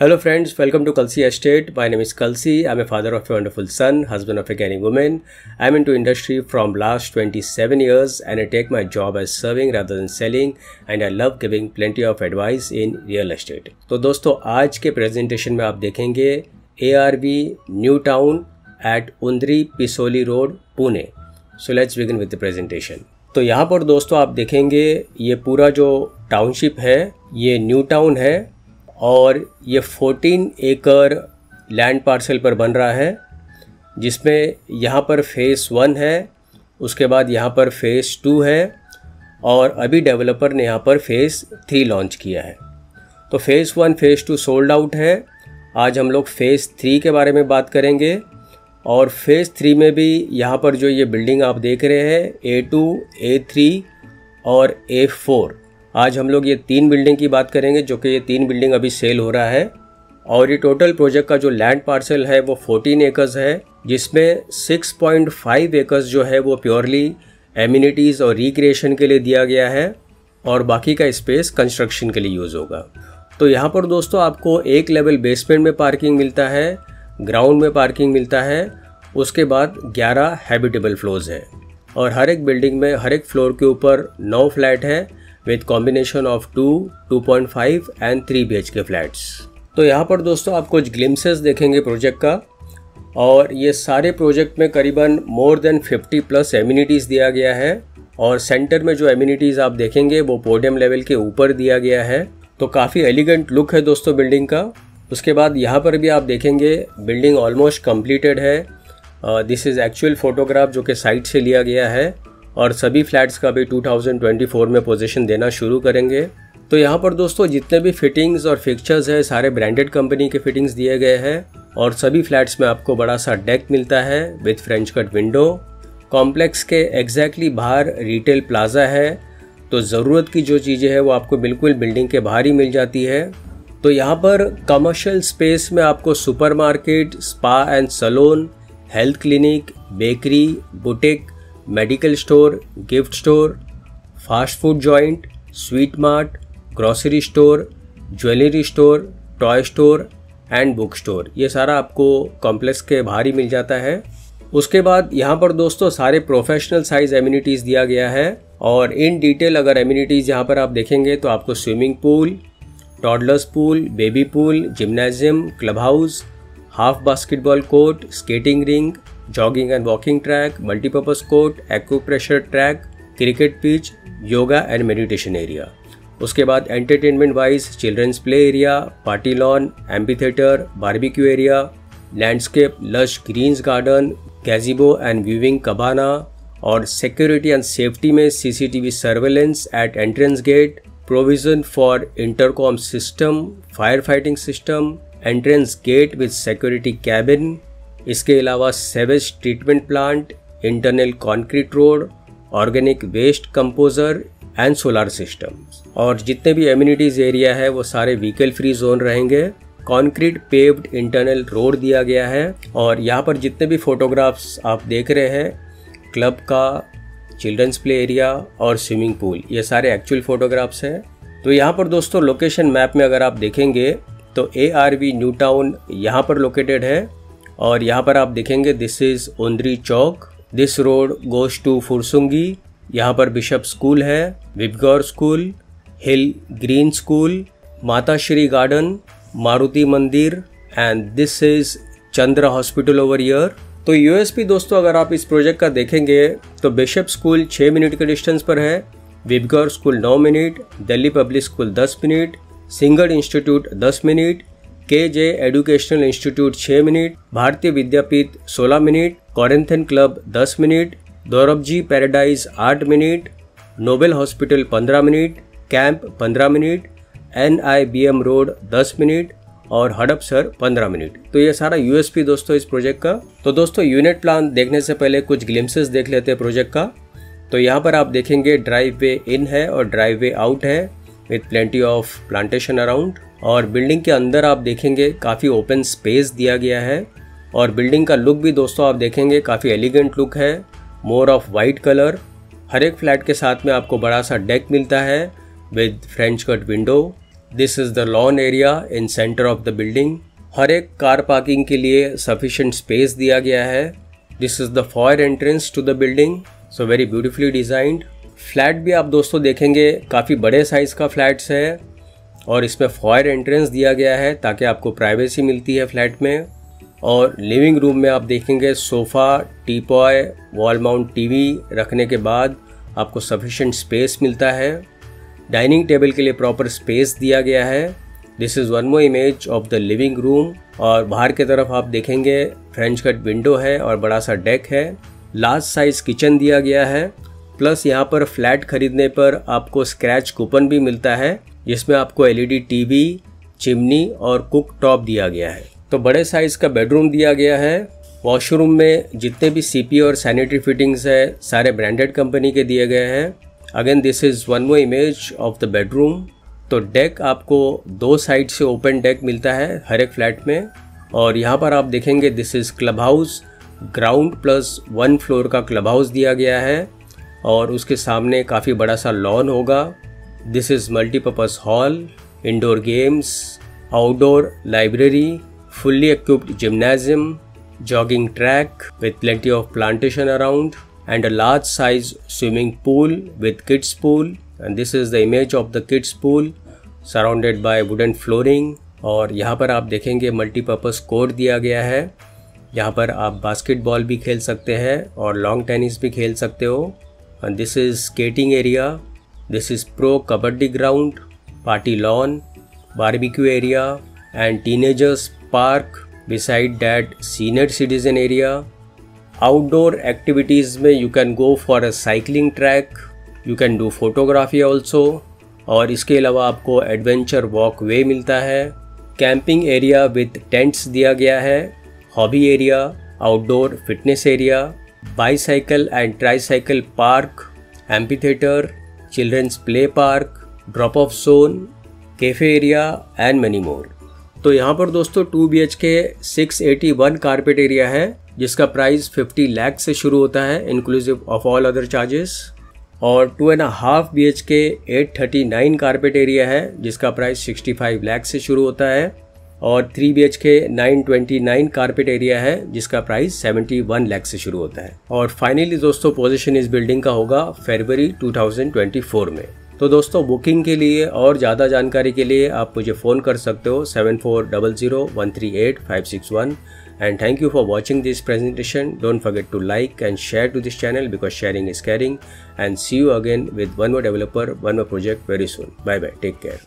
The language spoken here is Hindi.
Hello friends, welcome to Kalsi Estate. My name is Kalsi. I'm a father of a wonderful son, husband of a caring woman. I'm into industry from last 27 years and I take my job as serving rather than selling and I love giving plenty of advice in real estate. तो दोस्तों आज के प्रेजेंटेशन में आप देखेंगे ARV new town at Undri Pisoli road Pune. So let's begin with the presentation. तो यहाँ पर दोस्तों आप देखेंगे ये पूरा जो टाउनशिप है ये न्यू टाउन है और ये 14 एकड़ लैंड पार्सल पर बन रहा है जिसमें यहाँ पर फेज़ 1 है, उसके बाद यहाँ पर फेज़ 2 है और अभी डेवलपर ने यहाँ पर फेज़ 3 लॉन्च किया है. तो फेज़ 1 फेज़ 2 सोल्ड आउट है. आज हम लोग फेज़ 3 के बारे में बात करेंगे और फेज़ 3 में भी यहाँ पर जो ये बिल्डिंग आप देख रहे हैं A2, A3 और A4, आज हम लोग ये 3 बिल्डिंग की बात करेंगे जो कि ये 3 बिल्डिंग अभी सेल हो रहा है. और ये टोटल प्रोजेक्ट का जो लैंड पार्सल है वो 14 एकर्स है जिसमें 6.5 एकर्स जो है वो प्योरली एमिनिटीज़ और रिक्रिएशन के लिए दिया गया है और बाकी का स्पेस कंस्ट्रक्शन के लिए यूज़ होगा. तो यहाँ पर दोस्तों आपको एक लेवल बेसमेंट में पार्किंग मिलता है, ग्राउंड में पार्किंग मिलता है, उसके बाद 11 हैबिटेबल फ्लोर्स है और हर एक बिल्डिंग में हर एक फ्लोर के ऊपर 9 फ्लैट है with combination of 2, 2.5 and 3 BHK flats. तो यहाँ पर दोस्तों आप कुछ ग्लिम्सेस देखेंगे प्रोजेक्ट का और ये सारे प्रोजेक्ट में करीबन मोर देन 50+ एमिनिटीज़ दिया गया है और सेंटर में जो एमिनिटीज़ आप देखेंगे वो पोडियम लेवल के ऊपर दिया गया है. तो काफ़ी एलिगेंट लुक है दोस्तों बिल्डिंग का. उसके बाद यहाँ पर भी आप देखेंगे बिल्डिंग ऑलमोस्ट कंप्लीटेड है. दिस इज़ एक्चुअल फोटोग्राफ जो कि साइट से लिया गया है और सभी फ्लैट्स का भी 2024 में पोजीशन देना शुरू करेंगे. तो यहाँ पर दोस्तों जितने भी फिटिंग्स और फिक्चर्स है सारे ब्रांडेड कंपनी के फिटिंग्स दिए गए हैं और सभी फ्लैट्स में आपको बड़ा सा डेक मिलता है with French cut window. Complex के एग्जैक्टली बाहर रिटेल प्लाजा है तो ज़रूरत की जो चीज़ें हैं वो आपको बिल्कुल बिल्डिंग के बाहर ही मिल जाती है. तो यहाँ पर कमर्शियल स्पेस में आपको supermarket, spa and salon, health clinic, bakery, boutique, medical store, gift store, fast food joint, sweet mart, grocery store, jewellery store, toy store and book store, ये सारा आपको कॉम्प्लेक्स के बाहर ही मिल जाता है. उसके बाद यहाँ पर दोस्तों सारे प्रोफेशनल साइज एमिनिटीज़ दिया गया है और इन डिटेल अगर एमिनिटीज़ यहाँ पर आप देखेंगे तो आपको swimming pool, toddlers pool, baby pool, gymnasium, club house, half basketball court, skating ring, jogging and walking track, multipurpose court, acupressure track, cricket pitch, yoga and meditation area. उसके बाद entertainment wise children's play area, party lawn, amphitheatre, barbecue area, landscape, lush greens garden, gazebo and viewing cabana और सिक्योरिटी एंड सेफ्टी में CCTV surveillance at entrance gate, provision for intercom system, fire fighting system, entrance gate with security cabin. इसके अलावा sewage treatment plant, internal concrete road, organic waste composer and solar system. और जितने भी एमिनिटीज एरिया है वो सारे व्हीकल फ्री जोन रहेंगे. कंक्रीट पेव्ड इंटरनल रोड दिया गया है और यहाँ पर जितने भी फोटोग्राफ्स आप देख रहे हैं क्लब का, चिल्ड्रंस प्ले एरिया और स्विमिंग पूल, ये सारे एक्चुअल फोटोग्राफ्स हैं. तो यहाँ पर दोस्तों लोकेशन मैप में अगर आप देखेंगे तो ARV न्यू टाउन यहाँ पर लोकेटेड है और यहाँ पर आप देखेंगे this is Undri Chowk. This road goes to Fursungi. यहाँ पर बिशप स्कूल है, Vibgyor school, hill green school, Mata Shri garden, Maruti Mandir and this is Chandra hospital over here. तो USP दोस्तों अगर आप इस प्रोजेक्ट का देखेंगे तो बिशप स्कूल 6 मिनट के डिस्टेंस पर है, Vibgyor school 9 minute, Delhi public school 10 minute, single institute 10 minute, KJ educational institute 6 minute, Bharati Vidyapeeth 16 minute, Corinthian club 10 minute, Dorabjee paradise 8 minute, Nobel hospital 15 minute, camp 15 minute, NIBM road 10 minute और हड़पसर 15 मिनट. तो ये सारा USP दोस्तों इस प्रोजेक्ट का. तो दोस्तों यूनिट प्लान देखने से पहले कुछ ग्लिम्सेस देख लेते हैं प्रोजेक्ट का. तो यहाँ पर आप देखेंगे ड्राइव वे इन है और ड्राइव वे आउट है with plenty of plantation around. और बिल्डिंग के अंदर आप देखेंगे काफ़ी ओपन स्पेस दिया गया है और बिल्डिंग का लुक भी दोस्तों आप देखेंगे काफ़ी एलिगेंट लुक है, मोर ऑफ वाइट कलर. हर एक फ्लैट के साथ में आपको बड़ा सा डेक मिलता है with French cut window this is the lawn area in centre of the building. हर एक कार पार्किंग के लिए सफिशिएंट स्पेस दिया गया है। This is the foyer entrance to the building, so very beautifully designed. Flat भी आप दोस्तों देखेंगे काफ़ी बड़े साइज़ का फ्लैट्स है और इसमें फॉयर एंट्रेंस दिया गया है ताकि आपको प्राइवेसी मिलती है फ्लैट में। और लिविंग रूम में आप देखेंगे sofa, teapoy, wall mount TV रखने के बाद आपको सफिशिएंट स्पेस मिलता है। डाइनिंग टेबल के लिए प्रॉपर स्पेस दिया गया है। This is one more image of the living room. और बाहर की तरफ आप देखेंगे फ्रेंच कट विंडो है और बड़ा सा डेक है। लार्ज साइज किचन दिया गया है। प्लस यहाँ पर फ्लैट खरीदने पर आपको स्क्रैच कूपन भी मिलता है जिसमें आपको एलईडी टीवी, चिमनी और कुक टॉप दिया गया है। तो बड़े साइज का बेडरूम दिया गया है। वॉशरूम में जितने भी सीपी और सैनिटरी फिटिंग्स है सारे ब्रांडेड कंपनी के दिए गए हैं। Again this is one more image of the bedroom. तो डेक आपको 2 साइड से ओपन डेक मिलता है हर एक फ्लैट में। और यहाँ पर आप देखेंगे this is club house, ground plus 1 floor का क्लब हाउस दिया गया है और उसके सामने काफ़ी बड़ा सा लॉन होगा। This is multipurpose hall, indoor games, outdoor library, fully equipped gymnasium, jogging track with plenty of plantation around, and a large size swimming pool with kids pool. And this is the image of the kids pool surrounded by wooden flooring. और यहाँ पर आप देखेंगे मल्टीपर्पज़ कोर्ट दिया गया है। यहाँ पर आप बास्केटबॉल भी खेल सकते हैं और लॉन्ग टेनिस भी खेल सकते हो। And this is skating area. This is pro kabaddi ground, party lawn, barbecue area and teenagers park. Beside that senior citizen area. Outdoor activities में you can go for a cycling track, you can do photography also। और इसके अलावा आपको एडवेंचर वॉक वे मिलता है। कैंपिंग एरिया विथ टेंट्स दिया गया है। Hobby area, outdoor fitness area, bicycle and tricycle park, amphitheatre, children's play park, drop off zone, cafe area and many more. तो यहाँ पर दोस्तों 2 BHK 681 कारपेट एरिया है जिसका प्राइस 50 लाख से शुरू होता है inclusive of all other charges. और 2.5 BHK 839 कारपेट एरिया है जिसका प्राइस 65 लाख से शुरू होता है। और 3 BHK 929 कारपेट एरिया है जिसका प्राइस 71 लाख से शुरू होता है। और फाइनली दोस्तों पोजीशन इस बिल्डिंग का होगा फरवरी 2024 में। तो दोस्तों बुकिंग के लिए और ज़्यादा जानकारी के लिए आप मुझे फ़ोन कर सकते हो 7400138561। And thank you for watching this presentation. Don't forget to like and share to this channel because sharing is caring. And see you again with one more developer, one more project very soon. Bye bye. Take care.